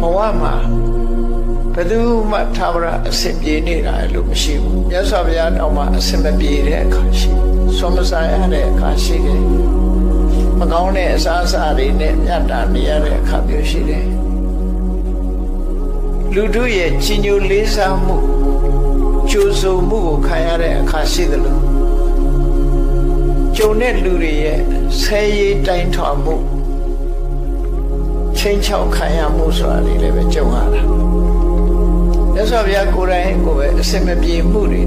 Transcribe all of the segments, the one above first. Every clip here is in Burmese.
ဘဝမှာဘယ်သူမှသာဝရအစဉ်ပြေနေတာလို့မရှိဘူးမြတ်စွာဘုရားတောင်မှအစဉ်မပြေတဲ့အခါရှိဆွမ်းမစားရတဲ့အခါရှိတယ်မကောင်းတဲ့အစားအစာတွေနဲ့မြတ်တာနေရတဲ့အခါမျိုးရှိတယ်လူတို့ရဲ့ကြီးညိုလေးစားမှုကြိုးစုံမှုကိုခံရတဲ့အခါရှိတယ်လို့ကြုံတဲ့လူတွေရဲ့ဆဲရေးတိုင်းထွာမှုချင်းချောက်ခံရမှုဆိုတာတွေလည်းပဲကြုံရတာမြတ်စွာဘုရားကိုယ်တိုင်ကိုပဲအစင်မပြေမှုတွေ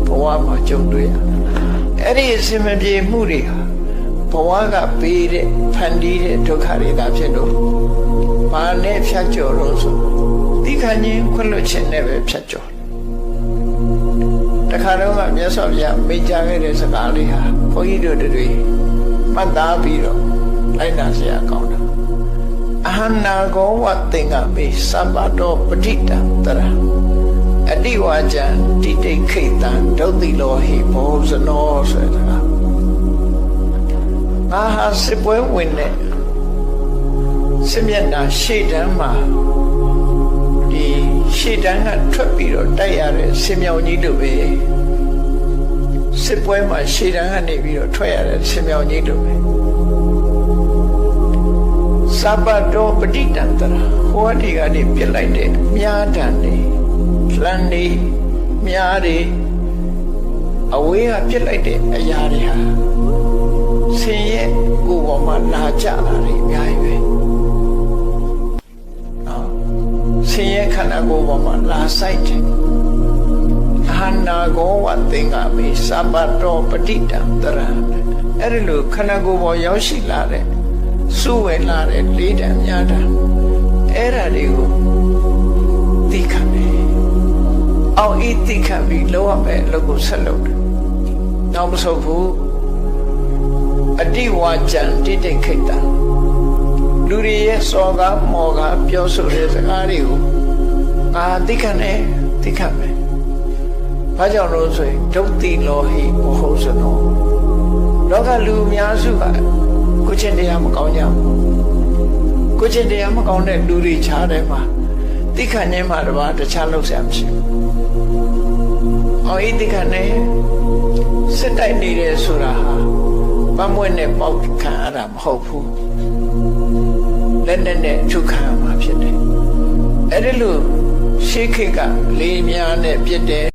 ဘဝမှာကြုံတွေ့ရအဲ့ဒီအစင်မပြေမှုတွေဟာဘဝကပေးတဲ့ဖန်တီးတဲ့ဒုက္ခတွေသာဖြစ်လို့ဘာနဲ့ဖြတ်ကျော်လို့ဆိုဒီခဏချင်းခွင့်လွှတ်ခြင်းနဲ့ပဲဖြတ်ကျော်တခါတော့မြတ်စွာဘုရားမိန့်ကြားခဲ့တဲ့စကားလေးဟာဘုန်းကြီးတို့တွေမှတ်သားပြီးတော့လိုက်နာเสียကောင်းတာအဟနာကောဝသင်္ကမေသဗ္ဗတောပဋိတံတရအတိဝါကျံတိတိခိတံဒုတိလောဟိဘောဇနောဆိုတာငါဟာစစ်ပွဲဝင်တဲ့စစ်မျက်နှာရှေ့တန်းမှာဒီရှေ့တန်းကထွက်ပြီးတော့တိုက်ရတဲ့ဆင်မြောင်ကြီးတို့ပဲစစ်ပွဲမှာရှေ့တန်းကနေပြီးတော့ထွက်ရတဲ့ဆင်မြောင်ကြီးတို့ပဲသဗ္ဗတောပဋိတံတရဟောဒီကနေပြစ်လိုက်တဲ့မြားတန်တွေလမ်းတွေမြားတွေအဝေးကပြစ်လိုက်တဲ့အရာတွေဟာဆင်ရဲ့ကိုယ်ပေါ်မှာလာကြတာတွေအများကြီးပဲဆင်ရဲ့ခန္ဓာကိုယ်ပေါ်မှာလာဆိုင်တယ်အဟနာကောဝသင်္ကမေသဗ္ဗတောပဋိတံတရအဲ့ဒီလိုခန္ဓာကိုယ်ပေါ်ရောက်ရှိလာတဲ့စုဝေလာတဲ့လေးတံများတံအဲ့ဒါတွေကိုသိခံတယ်အောင်ဤသိခံပြီးလောရမယ်အလုပ်ကိုဆက်လုပ်တယ်နောက်မဆုတ်ဘူးအတိဝါကျံတိတိခိတံလူတွေရဲ့စော်ကားမော်ကားပြောဆိုတဲ့စကားတွေကိုငါသိခံတယ်သိခံမယ်ဘာကြောင့်လို့ဆိုရင်ဒုတိလောဟိမဟုတ်စနောလောကလူအများစုကကိုချင်းတရားမကောင်းကြဘူးကိုချင်းတရားမကောင်းတဲ့လူတွေခြားတယ်မှာသိခံခြင်းမှာတခြားလုပ်ဆရာမရှိဘူး။အော်ဤသိခံနေစစ်တိုက်နေတယ်ဆိုတာဟာပန်းမွေးနဲ့ပေါက်ခံရတာမဟုတ်ဘူး။လက်နဲ့ထုတ်ခံရမှာဖြစ်တယ်။အဲ့ဒီလိုရှေးခေတ်ကလေးများနဲ့ပြစ်တယ်